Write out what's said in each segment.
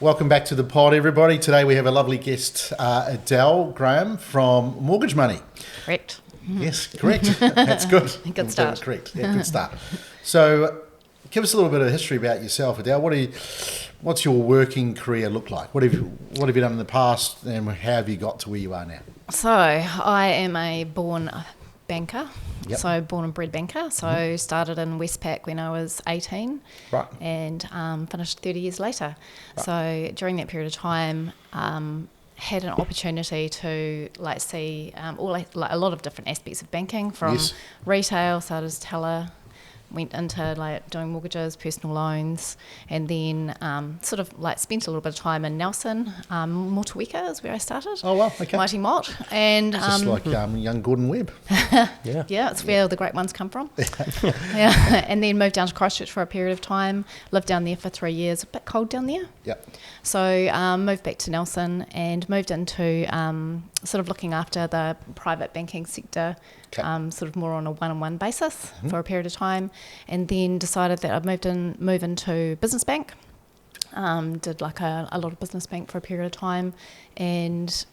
Welcome back to the pod, everybody. Today we have a lovely guest, Adele Graham from Mortgage Money. Correct. Yes, correct. That's good. Good start. That's correct. Yeah, good start. So, give us a little bit of history about yourself, Adele. What's your working career look like? What have you done in the past, and how have you got to where you are now? So I am a born banker. Yep. So born and bred banker. So started in Westpac when I was 18. Right. And finished 30 years later. Right. So during that period of time, had an opportunity to see a lot of different aspects of banking, from Yes. retail, started as teller, went into doing mortgages, personal loans, and then spent a little bit of time in Nelson. Motueka is where I started. Oh, well, okay. Mighty Mott. And Just like young Gordon Webb. yeah, it's where the great ones come from. Yeah, and then moved down to Christchurch for a period of time. Lived down there for 3 years. A bit cold down there. Yep. So moved back to Nelson and moved into looking after the private banking sector, Okay. more on a one-on-one basis for a period of time, and then decided that I'd move into business bank. Did a lot of business bank for a period of time, and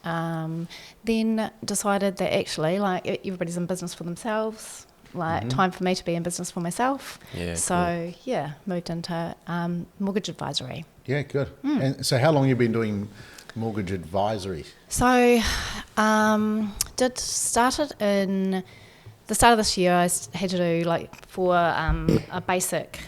then decided that actually everybody's in business for themselves. Time for me to be in business for myself. Yeah, so cool. Moved into mortgage advisory. Yeah, good. And so how long have you been doing mortgage advisory? So started in the start of this year. I had to do for a basic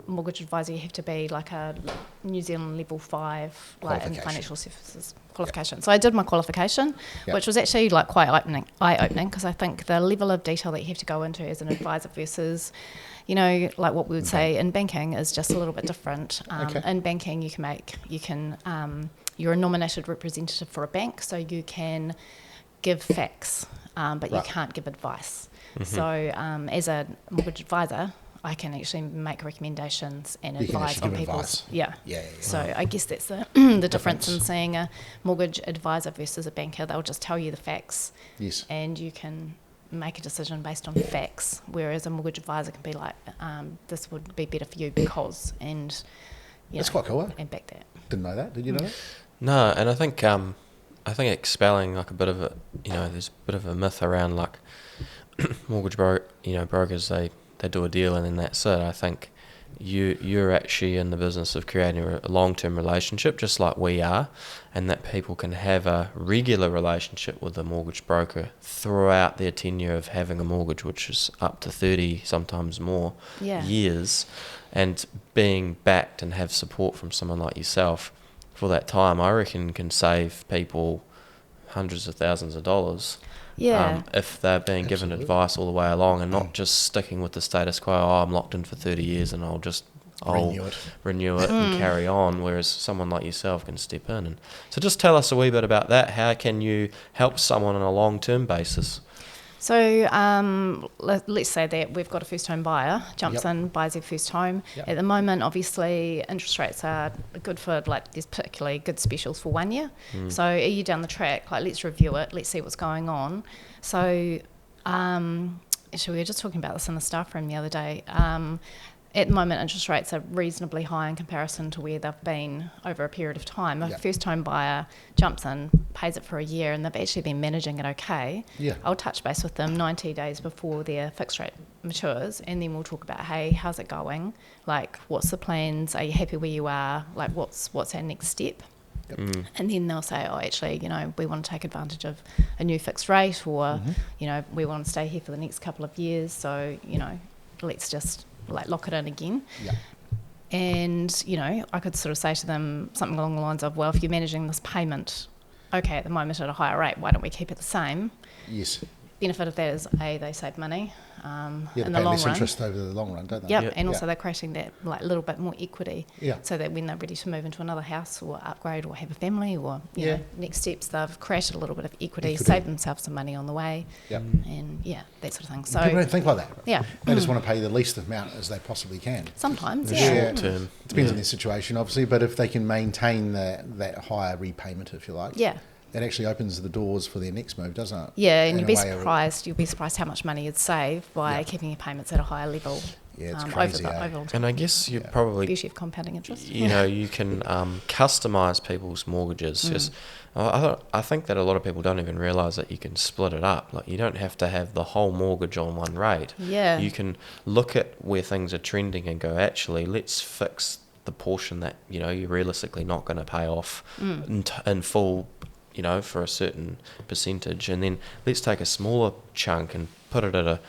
mortgage advisor, you have to be a New Zealand level 5 in financial services qualification. Yep. So I did my qualification, which was actually quite eye-opening, because I think the level of detail that you have to go into as an advisor versus what we would say in banking is just a little bit different. In banking, you're a nominated representative for a bank, so you can give facts, but you can't give advice. Mm-hmm. So as a mortgage advisor, I can actually make recommendations and advise on people's... Yeah. So I guess that's the difference in seeing a mortgage advisor versus a banker. They'll just tell you the facts. Yes. And you can make a decision based on facts, whereas a mortgage advisor can be this would be better for you because, and that's quite cool. And back that. Didn't know that. Did you know that? No, and I think expelling a bit of there's a bit of a myth around mortgage brokers, they do a deal and then that's it. I think you're actually in the business of creating a long-term relationship, just like we are, and that people can have a regular relationship with a mortgage broker throughout their tenure of having a mortgage, which is up to 30, sometimes more, years, and being backed and have support from someone like yourself for that time, I reckon can save people hundreds of thousands of dollars. Yeah. If they're being given advice all the way along and not just sticking with the status quo, I'm locked in for 30 years and I'll renew it and carry on, whereas someone like yourself can step in. And so just tell us a wee bit about that. How can you help someone on a long-term basis? So let's say that we've got a first home buyer, jumps in, buys their first home. Yep. At the moment, obviously, interest rates are good for, there's particularly good specials for 1 year. So a year down the track, let's review it, let's see what's going on. So actually, we were just talking about this in the staff room the other day. At the moment, interest rates are reasonably high in comparison to where they've been over a period of time. A first-home buyer jumps in, pays it for a year, and they've actually been managing it okay. Yeah. I'll touch base with them 90 days before their fixed rate matures, and then we'll talk about, hey, how's it going? What's the plans? Are you happy where you are? What's our next step? Yep. And then they'll say, oh, actually, we want to take advantage of a new fixed rate, or, we want to stay here for the next couple of years, so, let's just... lock it in again. Yeah. And, I could sort of say to them something along the lines of, well, if you're managing this payment, okay, at the moment at a higher rate, why don't we keep it the same? Yes. Benefit of that is, they save money in the long run. Interest over the long run, don't they? Yep, and also they're creating that little bit more equity, yeah, so that when they're ready to move into another house or upgrade or have a family or next steps, they've created a little bit of equity, saved themselves some money on the way, and that sort of thing. So people don't think like that. Yeah, they just want to pay the least amount as they possibly can. Sometimes, short term. It depends on their situation, obviously, but if they can maintain that higher repayment, if you like, that actually opens the doors for their next move, doesn't it? Yeah, and you'll be surprised how much money you'd save by keeping your payments at a higher level. Yeah, it's over crazy, the eh? over long time. And I guess you probably, Beauty of compounding interest. you know, you can customize people's mortgages. Just, I think that a lot of people don't even realize that you can split it up. Like, you don't have to have the whole mortgage on one rate. Yeah. You can look at where things are trending and go, actually, let's fix the portion that, you know, you're realistically not going to pay off in full, you know, for a certain percentage, and then let's take a smaller chunk and put it at a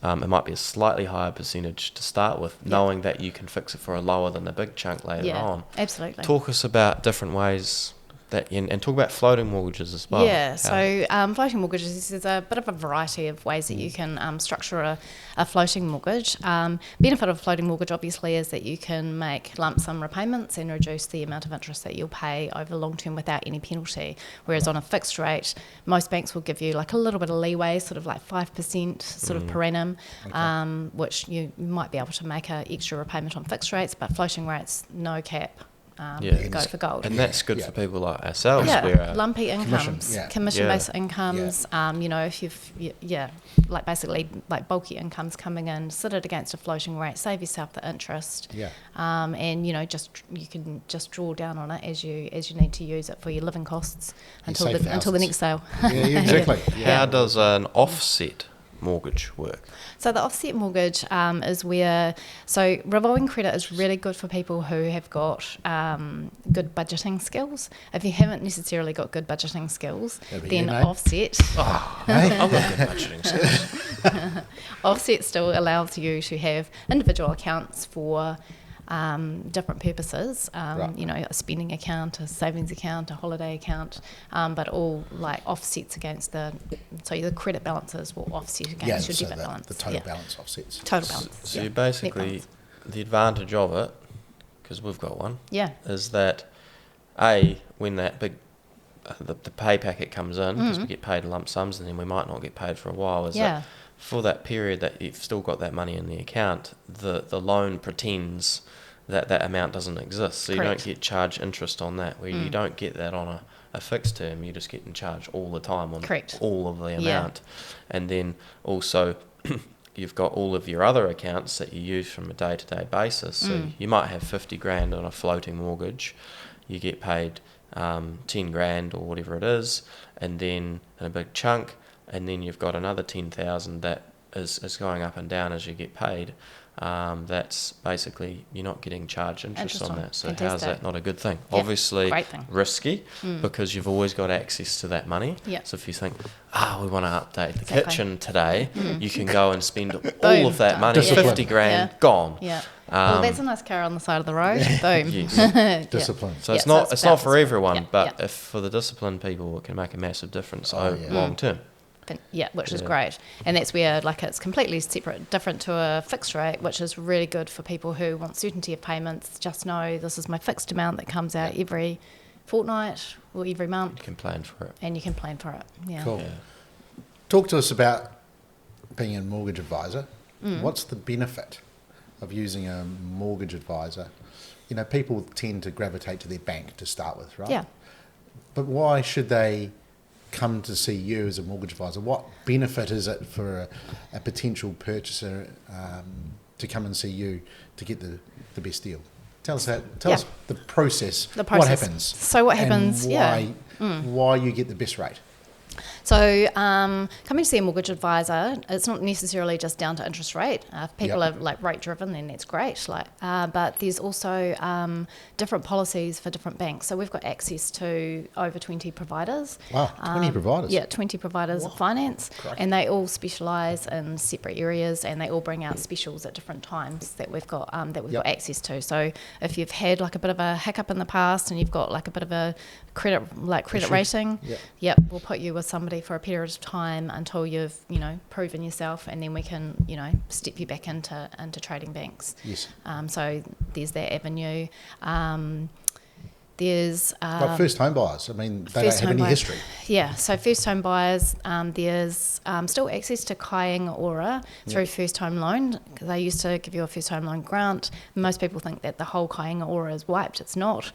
it might be a slightly higher percentage to start with, knowing that you can fix it for a lower than the big chunk later on. Absolutely. Talk us about different ways that, and talk about floating mortgages as well. Yeah, so floating mortgages, there's a bit of a variety of ways that you can structure a floating mortgage. Benefit of a floating mortgage, obviously, is that you can make lump sum repayments and reduce the amount of interest that you'll pay over long term without any penalty. Whereas on a fixed rate, most banks will give you like a little bit of leeway, sort of like 5% sort of per annum, which you might be able to make an extra repayment on fixed rates, but floating rates, no cap. Go for gold. And that's good for people like ourselves. Yeah, where lumpy incomes, commission-based incomes. You know, if you've, like basically like bulky incomes coming in, sit it against a floating rate, save yourself the interest. And you know, you can just draw down on it as you need to use it for your living costs until the next sale. Yeah, exactly. How does an offset mortgage work? So the offset mortgage is so revolving credit is really good for people who have got good budgeting skills. If you haven't necessarily got good budgeting skills, then offset. I've got good budgeting skills. Offset still allows you to have individual accounts for different purposes, you know, a spending account, a savings account, a holiday account, but all like offsets against the credit balances will offset against your debit balance. The total balance offsets. Total balance. So you basically, the advantage of it, because we've got one, is that when that big the pay packet comes in, because we get paid lump sums and then we might not get paid for a while, is that for that period that you've still got that money in the account, the loan pretends that amount doesn't exist. So you don't get charged interest on that, where you don't get that on a fixed term. You're just getting charged all the time on all of the amount. And then also you've got all of your other accounts that you use from a day-to-day basis. So you might have 50 grand on a floating mortgage. You get paid 10 grand or whatever it is, and then in a big chunk, and then you've got another 10,000 that is going up and down as you get paid. That's basically, you're not getting charged interest on that. So how's that not a good thing? Obviously risky, because you've always got access to that money. So if you think, we want to update the kitchen today, you can go and spend all of that money, 50 grand, gone. Well, that's a nice car on the side of the road. Boom. Discipline. So it's not for everyone, but if for the disciplined people, it can make a massive difference long term. Which is great. And that's where like it's completely separate, different to a fixed rate, which is really good for people who want certainty of payments. Just know this is my fixed amount that comes out every fortnight or every month. You can plan for it. And you can plan for it. Cool. Talk to us about being a mortgage advisor. What's the benefit of using a mortgage advisor? You know, people tend to gravitate to their bank to start with, right? But why should they come to see you as a mortgage advisor? What benefit is it for a potential purchaser to come and see you to get the best deal? Tell us the process. What happens? So what happens? Why you get the best rate? So coming to see a mortgage advisor, it's not necessarily just down to interest rate. If people are like rate driven, then that's great. But there's also different policies for different banks. So we've got access to over 20 providers. Wow, 20 providers? Yeah, 20 providers of finance. Great. And they all specialise in separate areas, and they all bring out specials at different times that we've got got access to. So if you've had like a bit of a hiccup in the past and you've got like a bit of a credit rating, we'll put you with somebody for a period of time until you've proven yourself, and then we can step you back into trading banks. So there's that avenue. There's like first home buyers. I mean, they don't have any history. So first home buyers, there's still access to Kāinga Ora through first home loan. They used to give you a first home loan grant. Most people think that the whole Kāinga Ora is wiped. It's not.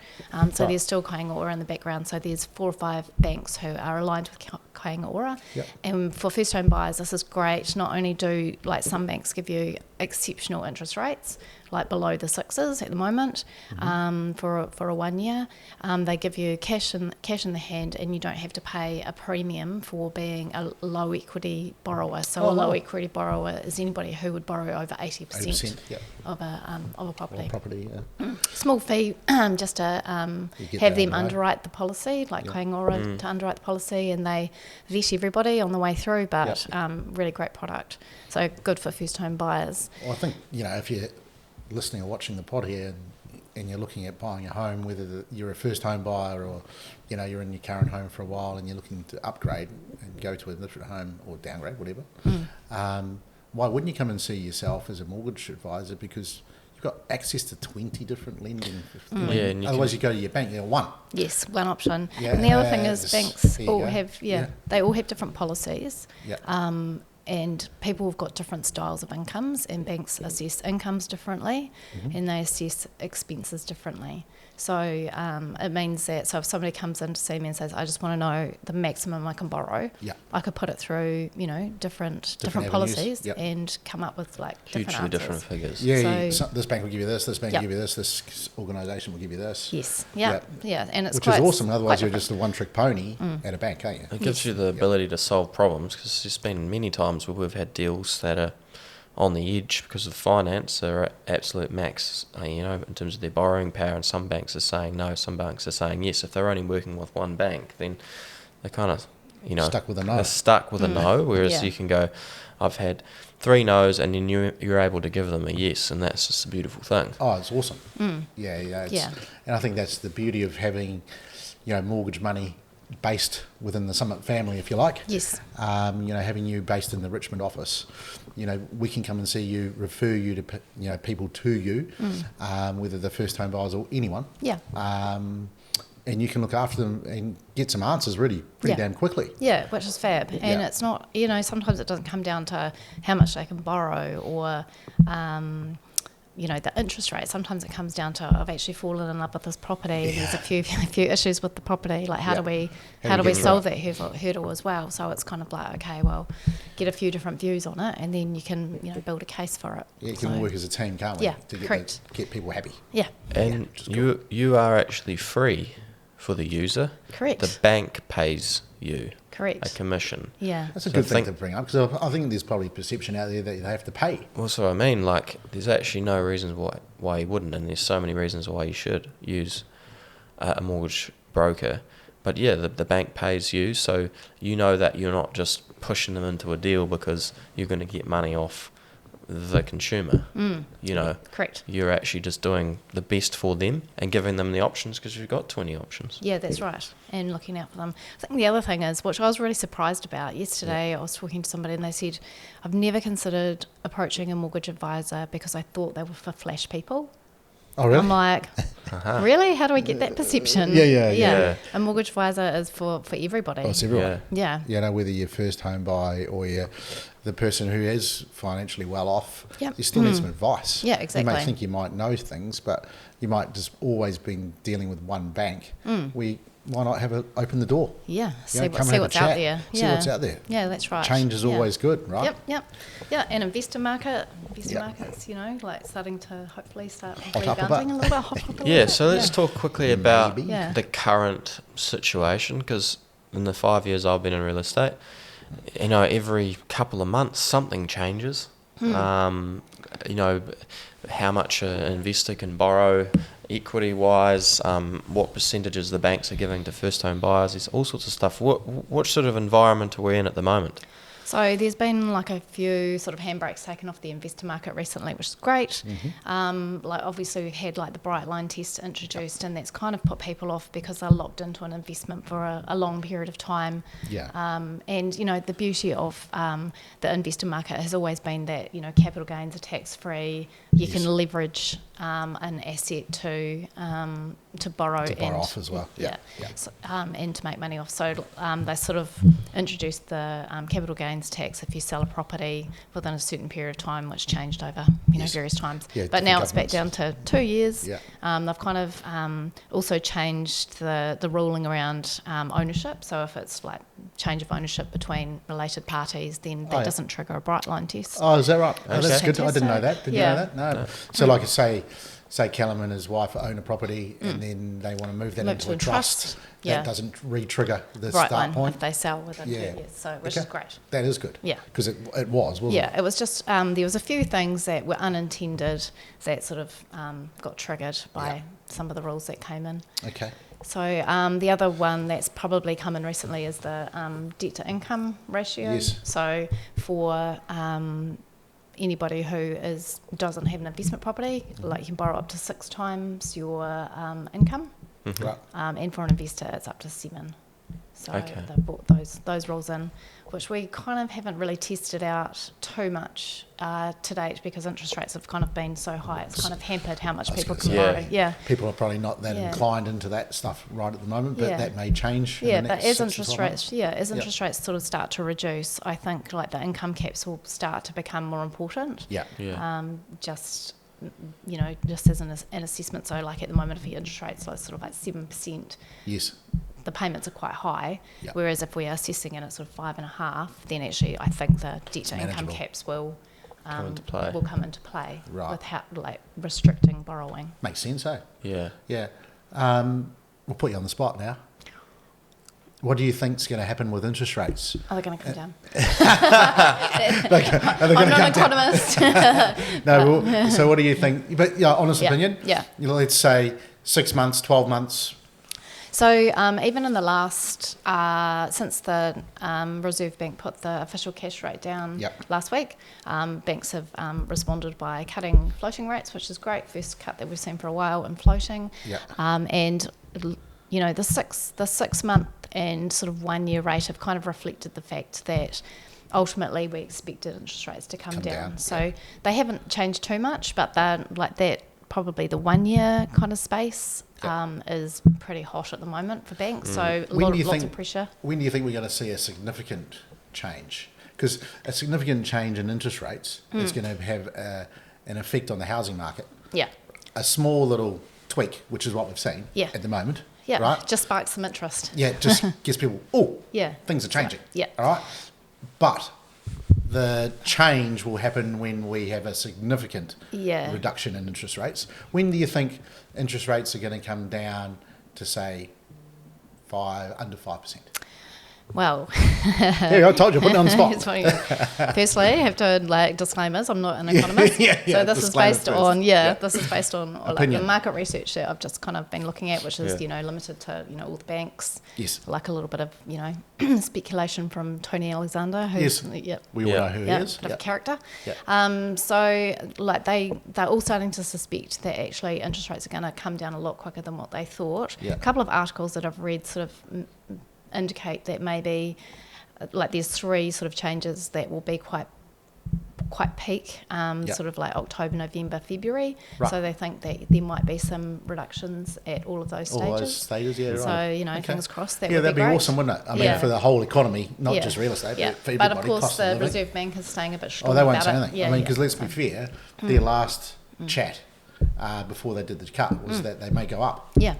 So there's still Kāinga Ora in the background. So there's 4 or 5 banks who are aligned with Kāinga Ora. Yep. And for first home buyers, this is great. Not only do like some banks give you exceptional interest rates, like below the sixes at the moment, for a 1 year, they give you cash in the hand, and you don't have to pay a premium for being a low equity borrower. So a low equity borrower is anybody who would borrow over 80% yep. of a property. Small fee just to have them underwrite the policy, like Kāinga Ora to underwrite the policy, and they vet everybody on the way through, but really great product. So good for first home buyers. Well, I think, if you're listening or watching the pod here and you're looking at buying a home, whether you're a first home buyer or, you're in your current home for a while and you're looking to upgrade and go to a different home or downgrade, whatever, why wouldn't you come and see yourself as a mortgage advisor? Because you've got access to 20 different lending. And otherwise, you go to your bank, one. Yes, one option. Yeah, and the other thing is banks all have, they all have different policies. Yeah. And people have got different styles of incomes, and banks assess incomes differently, and they assess expenses differently. So it means that, so if somebody comes in to see me and says, I just want to know the maximum I can borrow, I could put it through, different policies and come up with like hugely different figures. So this bank will give you this bank will give you this organisation will give you this. Yes, and it's which quite, is awesome. Otherwise, you're different. just a one-trick pony at a bank, aren't you? It gives you the ability to solve problems, because there's been many times where we've had deals that are on the edge because of finance, are at absolute max, in terms of their borrowing power, and some banks are saying no, some banks are saying yes. If they're only working with one bank, then they're kind of, stuck with a no. They're stuck with a no, whereas you can go, I've had 3 no's, and then you're able to give them a yes, and that's just a beautiful thing. Oh, it's awesome. And I think that's the beauty of having, mortgage money based within the Summit family, if you like. Yes. Having you based in the Richmond office, we can come and see you, refer you to, people to you, whether they're first home buyers or anyone. Yeah. And you can look after them and get some answers really pretty damn quickly. Yeah, which is fab. And it's not, sometimes it doesn't come down to how much they can borrow or, the interest rate. Sometimes it comes down to, I've actually fallen in love with this property. There's a few issues with the property. Like how do we solve that hurdle as well? So it's kind of like, okay, well, get a few different views on it, and then you can, build a case for it. Yeah, you can work as a team, can't we? Yeah, to get people happy. Yeah. And you are actually free for the user. Correct. The bank pays you. Correct. A commission. Yeah. That's a good thing to bring up, because I think there's probably perception out there that they have to pay. Well, so I mean, there's actually no reasons why you wouldn't, and there's so many reasons why you should use a mortgage broker. But yeah, the bank pays you, so you know that you're not just pushing them into a deal because you're going to get money off the consumer. Correct. You're actually just doing the best for them and giving them the options, because you've got 20 options. Yeah, that's right. And looking out for them. I think the other thing is, which I was really surprised about yesterday, I was talking to somebody and they said, I've never considered approaching a mortgage advisor because I thought they were for flash people. Oh, really? I'm like, really? How do I get that perception? Yeah. A mortgage advisor is for everybody. Oh, it's everyone. Yeah. Whether you're first home buyer or you're the person who is financially well off, you still need some advice. Yeah, exactly. You may think you might know things, but you might just always been dealing with one bank. Why not open the door? Yeah, see what's out there. See what's out there. Yeah, that's right. Change is always good, right? Yep. Yeah, and investor markets, starting to hopefully start rebounding a little bit. Hot yeah, so let's talk quickly about the current situation, because in the 5 years I've been in real estate, every couple of months something changes. How much an investor can borrow equity-wise, what percentages the banks are giving to first-home buyers, there's all sorts of stuff. What sort of environment are we in at the moment? So there's been a few sort of handbrakes taken off the investor market recently, which is great. Obviously we've had the bright line test introduced, and that's kind of put people off because they're locked into an investment for a long period of time. And the beauty of the investor market has always been that capital gains are tax free. You can leverage an asset to borrow and off as well. So, and to make money off. So they sort of introduced the capital gains tax if you sell a property within a certain period of time, which changed over various times. But now it's back down to 2 years. They've kind of also changed the ruling around ownership. So if it's change of ownership between related parties, then that doesn't trigger a bright line test. Oh, is that right? Oh, Okay. that's good. I didn't know that. Did you know Yeah. that? No. So like say Callum and his wife own a property and then they want to move that into a trust. Yeah. That doesn't re-trigger the Bright start line point. if they sell within 2 Yeah. years, so which is great. That is good. Yeah. Because it wasn't Yeah, it was just there was a few things that were unintended that sort of got triggered by some of the rules that came in. Okay. So the other one that's probably come in recently is the debt to income ratio. Yes. So for anybody who doesn't have an investment property, like you can borrow up to 6 times your income, Right. and for an investor it's up to 7. So Okay. they brought those rules in, which we kind of haven't really tested out too much to date because interest rates have kind of been so high. It's kind of hampered how much people can gonna say. borrow. Yeah. People are probably not that Yeah. inclined into that stuff right at the moment, but Yeah. that may change. Yeah, in the but next as 6 to interest 12 rates, months. as interest rates sort of start to reduce, I think like the income caps will start to become more important. Yeah. Yeah. Just as an assessment. So like at the moment, if the interest rates are sort of like 7%, Yes. the payments are quite high. Yeah. Whereas if we are assessing it at sort of 5.5, then actually I think the debt to income Manageable. caps will Come into play. will come into play Right. without like restricting borrowing. Makes sense, eh? Yeah. Yeah. We'll put you on the spot now. What do you think's going to happen with interest rates? Are they going to come down? Are they I'm going to not come an down? economist. No. So what do you think? But yeah, honest Yeah, opinion. yeah. Let's say 6 months, 12 months. So even in the last, since the Reserve Bank put the official cash rate down Yep. last week, banks have responded by cutting floating rates, which is great. First cut that we've seen for a while in floating. Yep. And the 6 month and sort of 1 year rate have kind of reflected the fact that ultimately we expected interest rates to come down. So they haven't changed too much, but they're like that. Probably the 1 year kind of space is pretty hot at the moment for banks. So lots of pressure. When do you think we're going to see a significant change? Because a significant change in interest rates is going to have an effect on the housing market. Yeah. A small little tweak, which is what we've seen at the moment. Yeah. Right? Just sparks some interest. Yeah, it just gets people, things are changing. Yeah. All right? But the change will happen when we have a significant reduction in interest rates. When do you think interest rates are going to come down to, say, under 5%? Well, yeah, I told you, put it on the spot. it's funny. Firstly, I have to disclaimers. I'm not an economist, so this is based on this is based on like the market research that I've just kind of been looking at, which is limited to all the banks. Yes. Like a little bit of speculation from Tony Alexander, who's we all know who he is. Bit of a character. Yeah. So like they're all starting to suspect that actually interest rates are going to come down a lot quicker than what they thought. Yeah. A couple of articles that I've read sort of indicate that maybe like there's 3 sort of changes that will be quite peak, sort of like October, November, February. Right. So they think that there might be some reductions at all of those stages. All those stages, yeah, right. So, fingers crossed that would would be great. awesome, wouldn't it? I mean, for the whole economy, not just real estate, but for everybody. But of course, cost the of living. Reserve Bank is staying a bit strong they won't about say it. anything. Yeah, I mean, because let's be fair, their last chat before they did the cut was that they may go up. Yeah.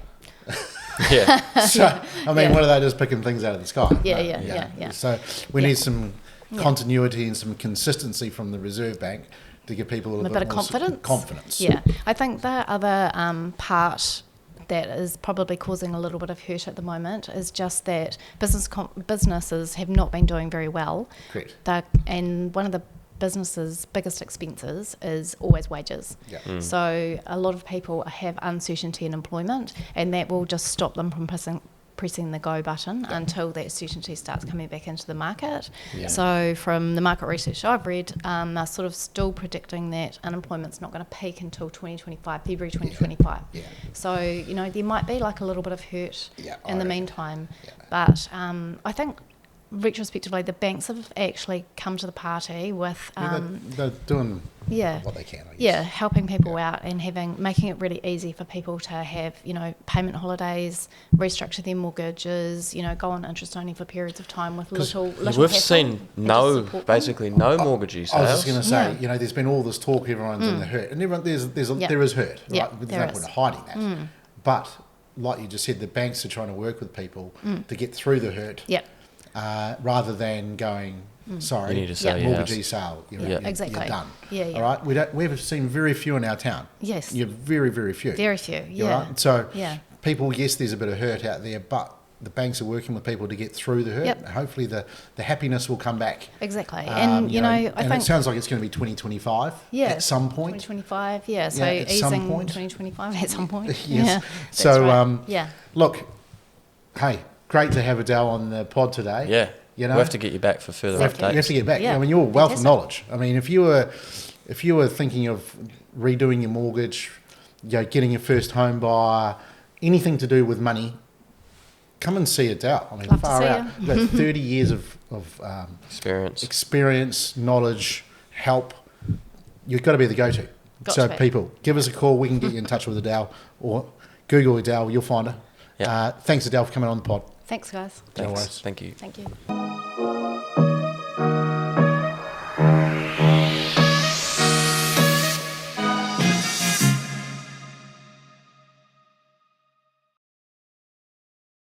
Yeah. So, I mean, what are they just picking things out of the sky? Yeah. So we need some continuity and some consistency from the Reserve Bank to give people a little bit bit of more confidence. Yeah. I think the other part that is probably causing a little bit of hurt at the moment is just that businesses have not been doing very well. Correct. And one of the businesses' biggest expenses is always wages. Yeah. So a lot of people have uncertainty in employment, and that will just stop them from pressing the go button until that certainty starts coming back into the market. Yeah. So from the market research I've read, they're sort of still predicting that unemployment's not going to peak until 2025, February 2025. Yeah. So, there might be like a little bit of hurt in the meantime. Yeah. But I think retrospectively, the banks have actually come to the party with they're doing what they can, I guess. Yeah, helping people out and making it really easy for people to have, payment holidays, restructure their mortgages, go on interest only for periods of time with little We've hassle seen basically no mortgagee sales. I was just going to say, there's been all this talk, everyone's in the hurt, and there is hurt, right? There's no point in hiding that. But like you just said, the banks are trying to work with people to get through the hurt. Yeah. rather than going, sorry, You need to sell Yeah. your mortgagee house. sale. Exactly. You're done. Yeah, yeah. All right. We've seen very few in our town. Yes. You're very, very few. Very few. You're Yeah. right. So Yeah. people, yes, there's a bit of hurt out there, but the banks are working with people to get through the hurt. Yep. Hopefully the happiness will come back. Exactly. And, I and think... it sounds like it's going to be 2025 Yeah. at some point. 2025, yeah. So Yeah, at some easing point. 2025 at some point. Yes. Yeah, that's So, right. Yeah. look, hey, great to have Adele on the pod today. Yeah. You know, We'll have to get you back for further you updates. have to get back. Yeah. I mean, you're a wealth of Fantastic. knowledge. I mean, if you were thinking of redoing your mortgage, getting your first home buyer, anything to do with money, come and see Adele. I mean, Love to far see out. you. You've got 30 years of Experience. knowledge, help. You've got to be the go-to. Got So to be. people, give us a call. We can get you in touch with Adele, or Google Adele. You'll find her. Yeah. Thanks, Adele, for coming on the pod. Thanks, guys. No Thanks. worries. Thank you. Thank you.